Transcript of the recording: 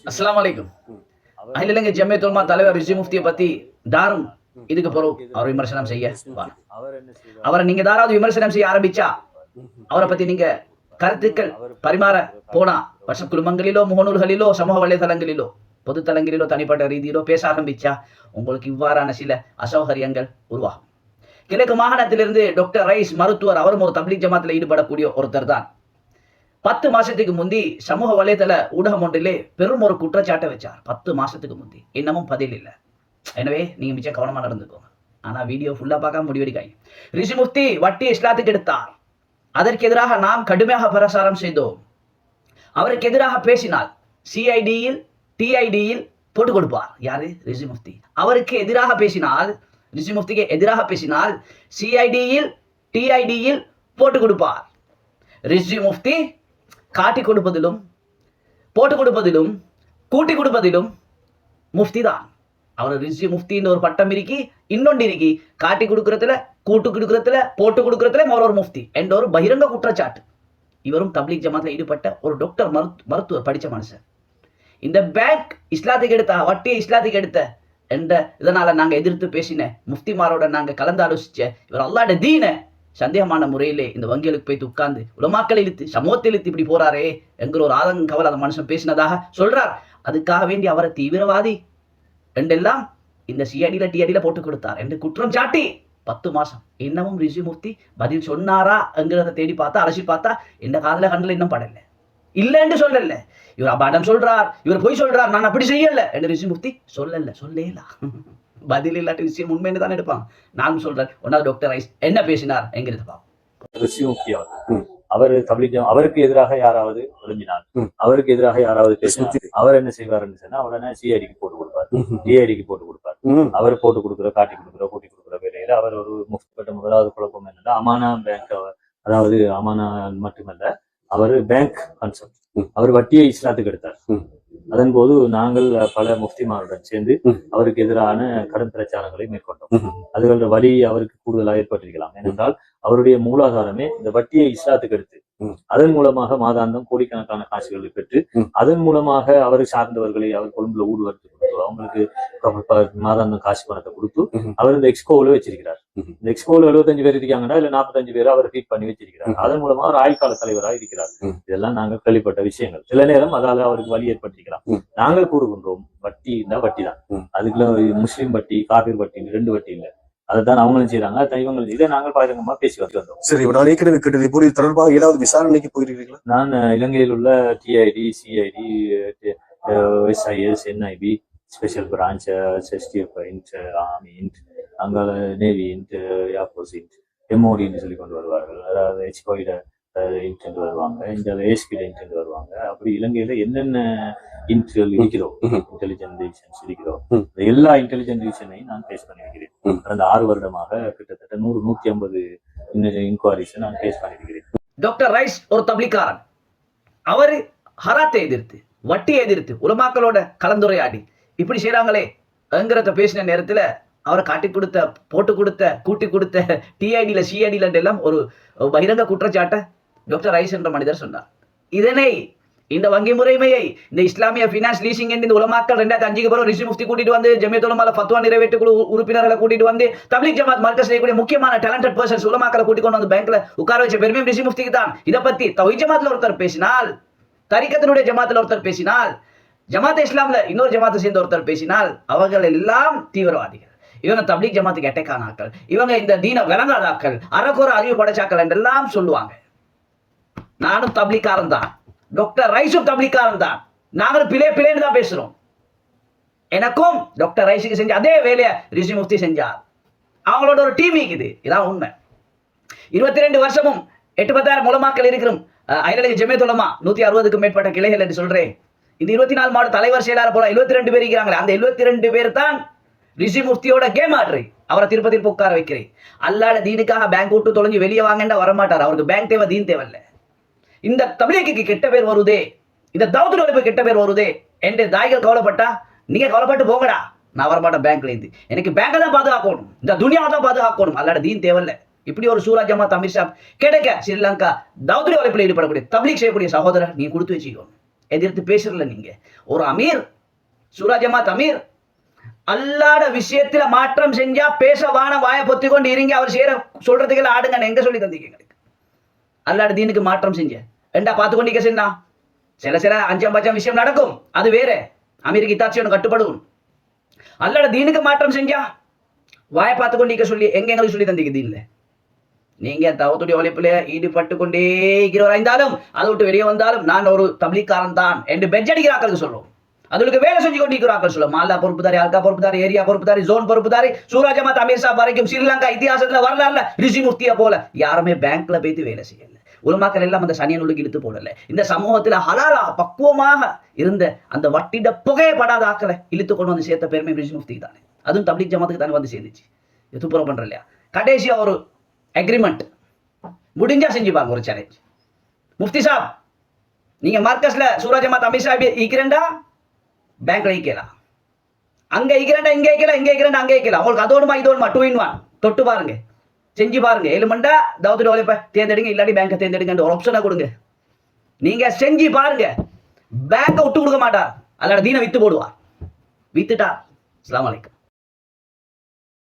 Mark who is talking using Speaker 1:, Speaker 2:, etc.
Speaker 1: அஸ்ஸலாமு அலைக்கும். அகில இலங்கை ஜம்மியத் உலமா தலைவர் ரிஸ்வி முஃப்தியை பத்தி தாரும் இதுக்கு பிறகு அவர் விமர்சனம் செய்ய அவரை நீங்க தாராவது விமர்சனம் செய்ய ஆரம்பிச்சா அவரை பத்தி நீங்க கருத்துக்கள் பரிமாற போனா வருஷ குடும்பங்களிலோ முகநூல்களிலோ சமூக வலைதளங்களிலோ பொதுத்தளங்களிலோ தனிப்பட்ட ரீதியிலோ பேச ஆரம்பிச்சா உங்களுக்கு இவ்வாறான சில அசௌகரியங்கள் உருவாகும். கிழக்கு மாகாணத்திலிருந்து டாக்டர் ரைஸ் மருத்துவர், அவரும் ஒரு தப்லீக் ஜமாத்தில் ஈடுபடக்கூடிய ஒருத்தர் தான். 10 மாசத்துக்கு முந்தி சமூக வலைதள ஊடகம் ஒன்றிலே பெரும் ஒரு குற்றச்சாட்டை வச்சார். 10 மாசத்துக்கு முந்தி இன்னமும் பதில் இல்லை. எனவே நீங்க மிச்சம் கவனமா நடந்துக்கோங்க. ஆனா வீடியோ ஃபுல்லா பார்க்காம முடிவெடுக்காய். ரிஷி முஃப்தி வட்டி இஸ்லாத்துக்கு எடுத்தார். அதற்கு எதிராக நாம் கடுமையாக பிரசாரம் செய்தோம். அவருக்கு எதிராக பேசினால் சிஐடியில் டிஐடியில் போட்டு கொடுப்பார். யாரு? ரிஷி முஃப்தி. அவருக்கு எதிராக பேசினால், ரிஷி முஃப்திக்கு எதிராக பேசினால் சிஐடியில் டிஐடியில் போட்டு கொடுப்பார். ரிஷி முஃப்தி காட்டி கொடுப்பதிலும் போட்டு கொடுப்பதிலும் கூட்டி கொடுப்பதிலும் முஃப்தி தான். அவர் ரிஷி முஃப்தின்னு ஒரு பட்டம் இருக்கி, இன்னொன்று இருக்கி காட்டி கொடுக்கறதுல கூட்டு கொடுக்கறதுல போட்டு கொடுக்கறதுல அவர் ஒரு முஃப்தி என்ற ஒரு பகிரங்க குற்றச்சாட்டு. இவரும் தப்லீக் ஜமாத்தில் ஈடுபட்ட ஒரு டாக்டர் மருத்துவர், படித்த மனுஷன். இந்த பேங்க் இஸ்லாத்துக்கு எடுத்த வட்டியை இஸ்லாத்துக்கு எடுத்த என்ற இதனால நாங்க எதிர்த்து பேசின முஃப்திமாரோட நாங்க கலந்து ஆலோசிச்ச இவர் அல்லாஹ்வுடைய தீனை சந்தேகமான முறையிலே இந்த வங்கிகளுக்கு போய் உட்கார்ந்து உலமாக்களை இழுத்து சமூகத்தை இழுத்து இப்படி போறாரே என்கிற ஒரு ஆதங்க கவலை அந்த மனுஷன் பேசினதாக சொல்றார். அதுக்காக வேண்டி அவரை தீவிரவாதி என்றெல்லாம் இந்த சிஐடியில டிஐடியில போட்டு கொடுத்தார் என்று குற்றம் சாட்டி 10 மாசம் இன்னமும் ரிஷி முஃப்தி பதில் சொன்னாரா என்கிறத தேடி பார்த்தா, அலசி பார்த்தா இந்த காதல கண்ணில் இன்னும் படல. இல்லைன்னு சொல்லல. இவர் அபாடம் சொல்றார், இவர் பொய் சொல்றார், நான் அப்படி செய்யல என்று ரிஷி முஃப்தி சொல்லலாம். பதில் இல்லாட்டி விஷயம் உண்மைன்னு தான் எடுப்பாங்க. நான் சொல்றேன், ஒன்னாவது டாக்டர் ரைஸ் என்ன பேசினார் என்கிறது பார்ப்போம்.
Speaker 2: ரிஷி முஃப்தி அவர் தப்லீக் அவருக்கு எதிராக யாராவது ஒழுங்கினார், அவருக்கு எதிராக யாராவது பேசினார், அவர் என்ன செய்வார்னு சொன்னா உடனே சிஐடிக்கு போட்டு கொடுப்பார், டிஐடிக்கு போட்டு கொடுப்பார். அவர் போட்டு கொடுக்குற, காட்டி கொடுக்குற, கூட்டி கொடுக்குற வேலையில அவர் ஒரு முஃப்தி பட்ட முதலாவது குழப்பம் என்னன்னா அமானா பேங்க், அதாவது அமானா மட்டுமல்ல, அவர் பேங்க் கான்செப்ட், அவர் வட்டியை இஸ்லாத்துக்கு எடுத்தார். அதன் போது நாங்கள் பல முஃப்திமாருடன் சேர்ந்து அவருக்கு எதிரான கடும் பிரச்சாரங்களை மேற்கொண்டோம். அதுகளோட வழி அவருக்கு கூடுதலாக ஏற்பட்டிருக்கலாம். ஏனென்றால் அவருடைய மூலாதாரமே இந்த வட்டியை இஸ்லாத்துக்கு எடுத்து அதன் மூலமாக மாதாந்தம் கோடிக்கணக்கான காசுகளை பெற்று அதன் மூலமாக அவர் சார்ந்தவர்களை அவர் கொழும்புல ஊடுவர்த்து கொடுத்து அவங்களுக்கு மாதாந்தம் காசு பணத்தை கொடுத்து அவர் இந்த எக்ஸ்கோவில் வச்சிருக்கிறார். இந்த எக்ஸ்கோவில் 75 பேர் இருக்காங்கன்னா இல்ல 45 பேர் அவர் ஃபீட் பண்ணி வச்சிருக்கிறார். அதன் மூலமா அவர் ஆயுள்கால தலைவராக இருக்கிறார். இதெல்லாம் நாங்கள் கேள்விப்பட்ட விஷயங்கள். சில நேரம் அதால அவருக்கு வழி ஏற்பட்டிருக்கலாம். நாங்கள் கூறுகின்றோம் வட்டி இருந்தா வட்டி தான். அதுக்குள்ள முஸ்லீம் வட்டி, காபீர் வட்டி, 2 வட்டி இல்லை. அதுதான் அவங்களும் செய்யறாங்க, இவங்களும். இதை நாங்கள் பாரங்கமா பேசி வந்தோம்.
Speaker 3: சரி, நான் ஏற்கனவே கேட்டது இப்போ தொடர்பாக ஏதாவது விசாரணைக்கு போயிருக்கீங்களா?
Speaker 2: நான் இலங்கையில் உள்ள TID, CID, SIS, NIB, special branch, STF int, army int, அங்கே நேவி இன்ட், ஏர்ஃபோர்ஸ் இன்ட், எம்ஓடின்னு சொல்லி கொண்டு வருவார்கள். அதாவது ஹெச்கோயிட இன்ட் வருவாங்க, இந்த ஏஸ்பிட இன்ட் வருவாங்க. அப்படி இலங்கையில என்னென்ன இன்ட்கள் இருக்கிறோம், இன்டெலிஜென்ட் டிவிஷன்ஸ் இருக்கிறோம், எல்லா இன்டெலிஜென்ட் டிவிஷனையும் நான் பேஸ் பண்ணியிருக்கிறேன். கடந்த 6 வருடமாக கிட்டத்தட்ட 100-150 இன்குவாரிஸ் நான் பேஸ் பண்ணியிருக்கிறேன்.
Speaker 1: டாக்டர் ரைஸ் ஒரு தப்லீக்காரன். அவர் ஹராத்தை எதிர்த்து, வட்டியை எதிர்த்து உலமாக்களோட கலந்துரையாடி இப்படி செய்யறாங்களே என்கிறத பேசின நேரத்துல அவரை காட்டி கொடுத்த, போட்டு கொடுத்த, கூட்டி கொடுத்த டிஐடியில சிஐடியில எல்லாம் ஒரு பகிரங்க குற்றச்சாட்டை டாக்டர் ரைஸ் என்ற மனிதர் சொன்னார். இதனை இந்த வங்கி முறைமையை இந்த இஸ்லாமிய பினான்ஸ் லீசிங் இந்த உலமாக்கள் 2005க்கு பிறகு ரிஷி முஃப்தி கூட்டிட்டு வந்து ஜமியத்துல் உலமால ஃபத்வா நிறைவேற்று குழு உறுப்பினர்களை கூட்டிட்டு வந்து தப்லீக் ஜமாத் மர்கஸ் செய்யக்கூடிய முக்கியமான டேலண்டட் பர்சன்ஸ் உலமாக்களை கூட்டி கொண்டு வந்து பேங்க்ல உட்கார வச்ச பெருமையும் ரிஷி முஃப்திக்கு தான். இதை பத்தி தௌஹீத் ஜமாத்ல ஒருத்தர் பேசினால், தரிகத்தினுடைய ஜமாத்துல ஒருத்தர் பேசினால், ஜமாத் இஸ்லாம்ல இன்னொரு ஜமாத்தை சேர்ந்த ஒருத்தர் பேசினால் அவர்கள் எல்லாம் தீவிரவாதிகள், இவங்க தப்லீக் ஜமாத்துக்கு எட்டைக்கானாக்கள், இவங்க இந்த தீன விளங்காதாக்கள், அறக்குற அறிவு படைச்சாக்கள் என்றெல்லாம் சொல்லுவாங்க. நானும் தப்லீக்காரன் தான், டாக்டர் ரைஸும் தப்லீக்காரன் தான். நாங்களும் பிளேன்னு தான் பேசுறோம். எனக்கும் டாக்டர் ரைஸுக்கு செஞ்ச அதே வேலையை ரிஷி முஃப்தி செஞ்சார். அவங்களோட ஒரு டீம் இருக்குது. இதான் உண்மை. 22 வருஷமும் 8-10,000 உலமாக்கள் இருக்கிறோம். அகில இலங்கை ஜமியத்துல் உலமா 160க்கும் மேற்பட்ட கிளைகள் என்று சொல்றேன். இந்த 24 மாவட்ட தலைவர் செயலாளர் போல 72 பேர் இருக்கிறாங்களே, அந்த 72 பேர் தான் ரிஷி முஃப்தியோட கேம் ஆடுறே. அவரை திருப்பதியில் உட்கார வைக்கிறேன். அல்லாட தீனுக்காக பேங்க் விட்டு தொலைஞ்சு வெளியே வாங்கண்டா வரமாட்டார். அவருக்கு பேங்க் தேவை, தீன் தேவையில்லை. இந்த தப்லீக்கு கெட்ட பேர் வருதே, இந்த தௌஹீத் உலமாக்கு கெட்ட பேர் வருதே என்று தாய்கள் கவலைப்பட்டா நீங்க கவலைப்பட்டு போங்கடா, நான் வரமாட்டேன் பேங்க்ல இருந்து. எனக்கு பேங்கை தான் பாதுகாக்கணும், இந்த துனியாவை தான் பாதுகாக்கணும், அல்லாட தீன் தேவையில்லை. இப்படி ஒரு சூரா ஜமாத் அமீர் சாப் கிடைக்க ஸ்ரீலங்கா தௌஹீத் உலமாவில் ஈடுபடக்கூடிய தப்லீக் செய்யக்கூடிய சகோதரர் நீ கொடுத்து வச்சுக்கணும். எதிர்த்து பேசுறல நீங்க. ஒரு அமீர், சூரா ஜமாத் அமீர் அல்லாட விஷயத்துல மாற்றம் செஞ்சா பேச வான வாய பொத்தி கொண்டு இருங்க, அவர் செய்யற சொல்றதுக்கெல்லாம் ஆடுங்க எங்க சொல்லி தந்தீங்க எங்களுக்கு? அல்லாட தீனுக்கு மாற்றம் செஞ்ச ரெண்டா பார்த்து கொண்டீங்க சொன்னா சில அஞ்சம் பஞ்சம் விஷயம் நடக்கும், அது வேற. அமீருக்கு இத்தாட்சியோட கட்டுப்படும். அல்லாட தீனுக்கு மாற்றம் செஞ்சா வாய பார்த்து கொண்டீங்க சொல்லி எங்களுக்கு சொல்லி தந்தீங்க தீன்ல? நீங்க தவத்துடைய உழைப்புல ஈடுபட்டு கொண்டே இருக்கிறவராயிருந்தாலும் அதை விட்டு வெளியே வந்தாலும் நான் ஒரு தப்லீக்காரன் தான் என்று பெட்ஜ் அடிக்கிறாக்களுக்கு சொல்றோம். அதுக்கு வேலை செஞ்சு கொண்டிருக்கிறார்கள் சொல்லும். மாலா பொறுப்புதாரி, அல்கா பொறுப்புதாரி, ஏரியா பொறுப்புதாரி, ஜோன் பொறுப்புதாரி, சூரா ஜமாத் அமீர் சாப் வரைக்கும் ஸ்ரீலங்கா இத்தியாசத்துல வரலாறுல ரிஷி முஃப்தியா போல யாருமே பேங்க்ல போய்த்து வேலை செய்யல. உலமாக்கள் எல்லாம் அந்த சனியனுக்கு இழுத்து போடல. இந்த சமூகத்துல ஹலாலா பக்குவமாக இருந்த அந்த வட்டிட புகையப்படாத ஆக்களை இழுத்து கொண்டு வந்து சேர்த்த பெருமை ரிஷி முஃப்திக்கு தானே. அதுவும் தப்லீக் ஜமாத்துக்கு தானே வந்து சேர்ந்துச்சு. துப்புரம் பண்ற இல்லையா? கடைசியா ஒரு அக்ரிமெண்ட் முடிஞ்சா செஞ்சு பாருங்க. ஒரு சேலஞ்ச், முஃப்தி சாப் நீங்க மார்க்கஸ்ல சூரா ஜமாத் அமீர் சாஹிப் ஈக்கிறேன்டா பேங்க்ல ஈக்கலாம், அங்க ஈக்கிறேன்டா இங்க ஈக்கலாம், இங்க ஈக்கிறேன்டா அங்க ஈக்கலாம். உங்களுக்கு அதோடுமா இதோடுமா 2 in 1 தொட்டு பாருங்க, செஞ்சு பாருங்க. 7 மண்டா தௌத்துடைய உழைப்ப தேர்ந்தெடுங்க, இல்லாட்டி பேங்கை தேர்ந்தெடுங்க ஒரு ஆப்ஷனை கொடுங்க. நீங்க செஞ்சு பாருங்க, பேங்கை விட்டு கொடுக்க மாட்டார், அல்லாட தீனை வித்து போடுவார். வித்துட்டா அஸ்ஸலாமு அலைக்கும்.